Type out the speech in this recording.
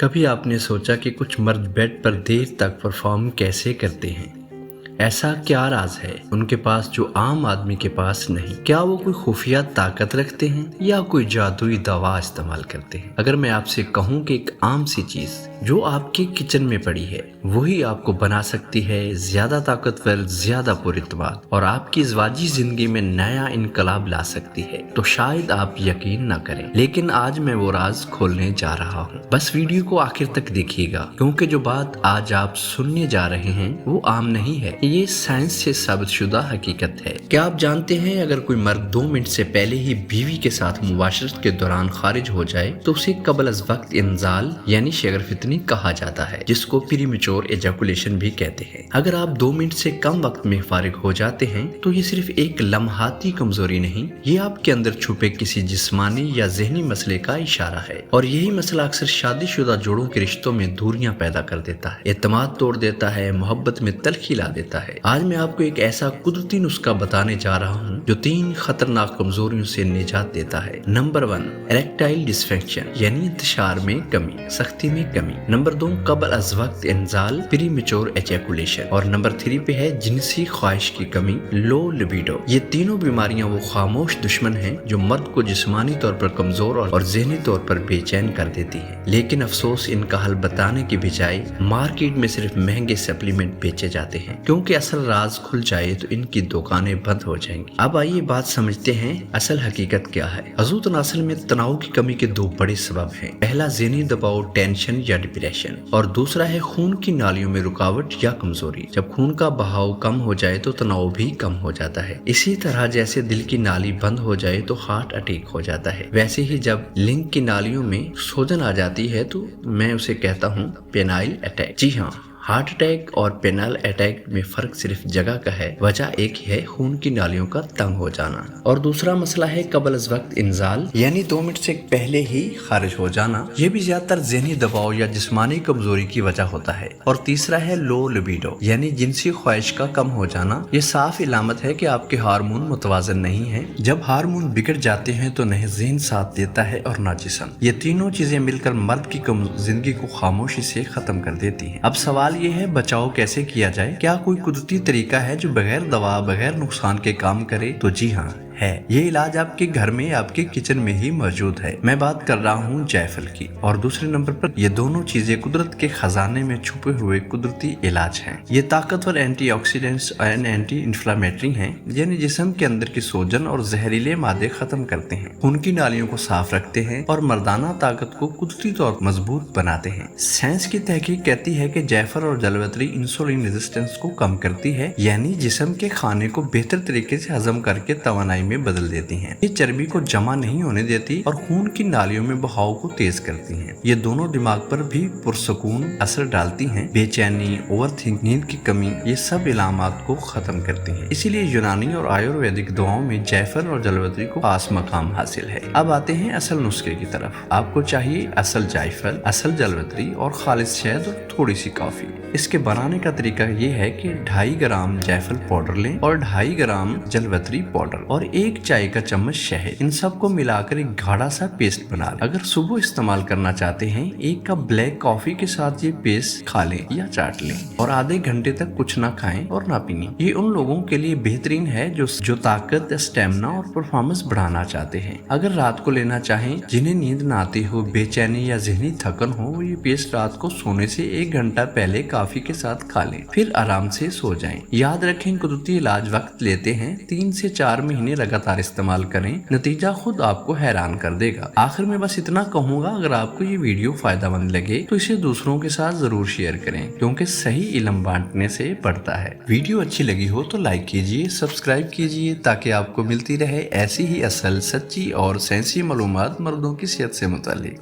कभी आपने सोचा कि कुछ मर्द बेड पर देर तक परफॉर्म कैसे करते हैं? ऐसा क्या राज है उनके पास जो आम आदमी के पास नहीं? क्या वो कोई खुफिया ताकत रखते हैं या कोई जादुई दवा इस्तेमाल करते हैं? अगर मैं आपसे कहूँ कि एक आम सी चीज जो आपके किचन में पड़ी है वही आपको बना सकती है ज्यादा ताकतवर, ज्यादा पुरइत्मीनान और आपकी इज़वाजी जिंदगी में नया इनकलाब ला सकती है, तो शायद आप यकीन न करें, लेकिन आज मैं वो राज खोलने जा रहा हूँ। बस वीडियो को आखिर तक देखिएगा, क्योंकि जो बात आज आप सुनने जा रहे हैं वो आम नहीं है, ये साइंस से साबित शुदा हकीकत है। क्या आप जानते हैं अगर कोई मर्द 2 मिनट से पहले ही बीवी के साथ मुबाशरत के दौरान खारिज हो जाए तो उसे कबल अज़ वक्त इंजाल यानी शगरफितनी कहा जाता है, जिसको प्रीमेच्योर एजैकुलेशन भी कहते हैं। अगर आप 2 मिनट से कम वक्त में फारिग हो जाते हैं तो ये सिर्फ एक लम्हाती कमजोरी नहीं, ये आपके अंदर छुपे किसी जिस्मानी या ज़हनी मसले का इशारा है। और यही मसला अक्सर शादीशुदा जोड़ों के रिश्तों में दूरियां पैदा कर देता है, एतमाद तोड़ देता है, मोहब्बत में तल्खी ला देता है। आज मैं आपको एक ऐसा कुदरती नुस्खा बताने जा रहा हूँ जो 3 खतरनाक कमजोरियों से निजात देता है। नंबर 1, इरेक्टाइल डिसफंक्शन यानी इंतशार में कमी, सख्ती में कमी। नंबर 2, कबल अज़ वक्त इंजाल प्रीमेच्योर एजैकुलेशन। और नंबर 3 पे है जिनसी ख्वाहिश की कमी, लो लिबिडो। ये तीनों बीमारियां वो खामोश दुश्मन हैं जो मर्द को जिस्मानी तौर पर कमजोर और ज़हनी तौर पर बेचैन कर देती है। लेकिन अफसोस, इनका हल बताने की बजाय मार्केट में सिर्फ महंगे सप्लीमेंट बेचे जाते हैं, क्योंकि असल राज खुल जाए तो इनकी दुकानें बंद हो जाएंगी। अब आइए बात समझते हैं असल हकीकत क्या है। अज़ू तनासल में तनाव की कमी के 2 बड़े सबब हैं। पहला ज़हनी दबाव, टेंशन या डिप्रेशन, और दूसरा है खून की नालियों में रुकावट या कमजोरी। जब खून का बहाव कम हो जाए तो तनाव भी कम हो जाता है। इसी तरह जैसे दिल की नाली बंद हो जाए तो हार्ट अटैक हो जाता है, वैसे ही जब लिंग की नालियों में सूजन आ जाती है तो मैं उसे कहता हूँ पेनाइल अटैक। जी हाँ, हार्ट अटैक और पेनाइल अटैक में फर्क सिर्फ जगह का है। वजह एक ही है, खून की नालियों का तंग हो जाना। और दूसरा मसला है कबल अज़ वक्त इंजाल यानी 2 मिनट से पहले ही खारिज हो जाना। ये भी ज्यादातर ज़हनी दबाव या जिस्मानी कमजोरी की वजह होता है। और तीसरा है लो लिबिडो यानी जिनसी ख्वाहिश का कम हो जाना। ये साफ इलामत है कि आपके हार्मोन मुतवाजन नहीं है। जब हार्मोन बिगड़ जाते हैं तो न ज़हन साथ देता है और न जिस्म। ये तीनों चीजें मिलकर मर्द की जिंदगी को खामोशी से खत्म कर देती है। अब सवाल ये है, बचाव कैसे किया जाए? क्या कोई कुदरती तरीका है जो बगैर दवा, बगैर नुकसान के काम करे? तो जी हाँ है। ये इलाज आपके घर में, आपके किचन में ही मौजूद है। मैं बात कर रहा हूँ जायफल की। और दूसरे नंबर पर ये दोनों चीजें कुदरत के खजाने में छुपे हुए कुदरती इलाज हैं। ये ताकतवर एंटीऑक्सीडेंट्स एंड एंटी इंफ्लेमेटरी हैं, यानी जिस्म के अंदर की सोजन और जहरीले मादे खत्म करते हैं, खून की नालियों को साफ रखते हैं और मर्दाना ताकत को कुदरती तौर पर मजबूत बनाते हैं। साइंस की तहकीक कहती है कि जायफल और जलवतरी इंसुलिन रेजिस्टेंस को कम करती है, यानी जिस्म के खाने को बेहतर तरीके से हजम करके तवानाई में बदल देती हैं। ये चर्बी को जमा नहीं होने देती और खून की नालियों में बहाव को तेज करती हैं। ये दोनों दिमाग पर भी पुरसकून असर डालती हैं। बेचैनी, ओवरथिंक, नींद की कमी, ये सब इलामात को खत्म करती हैं। इसीलिए यूनानी और आयुर्वेदिक दवाओं में जायफल और जलवतरी को खास मकाम हासिल है। अब आते हैं असल नुस्खे की तरफ। आपको चाहिए असल जायफल, असल जलवतरी और खालिस शहद और थोड़ी सी कॉफी। इसके बनाने का तरीका ये है कि 2.5 ग्राम जायफल पाउडर लें और 2.5 ग्राम जलवतरी पाउडर और 1 चाय का चम्मच शहद। इन सबको मिलाकर एक गाढ़ा सा पेस्ट बना लें। अगर सुबह इस्तेमाल करना चाहते हैं, 1 कप ब्लैक कॉफी के साथ ये पेस्ट खा लें या चाट लें और आधे घंटे तक कुछ ना खाएं और ना पीएं। ये उन लोगों के लिए बेहतरीन है जो ताकत, स्टेमिना और परफॉर्मेंस बढ़ाना चाहते हैं। अगर रात को लेना चाहें, जिन्हें नींद ना आती हो, बेचैनी या ज़हनी थकन हो, ये पेस्ट रात को सोने से 1 घंटा पहले कॉफी के साथ खा लें, फिर आराम से सो जाएं। याद रखें, कुदरती इलाज वक्त लेते हैं। 3 से 4 महीने लगातार इस्तेमाल करें, नतीजा खुद आपको हैरान कर देगा। आखिर में बस इतना कहूंगा, अगर आपको ये वीडियो फायदेमंद लगे तो इसे दूसरों के साथ जरूर शेयर करें, क्योंकि सही इल्म बांटने से बढ़ता है। वीडियो अच्छी लगी हो तो लाइक कीजिए, सब्सक्राइब कीजिए, ताकि आपको मिलती रहे ऐसी ही असल, सच्ची और साइंसी मालूमात मर्दों की सेहत से मुताल्लिक।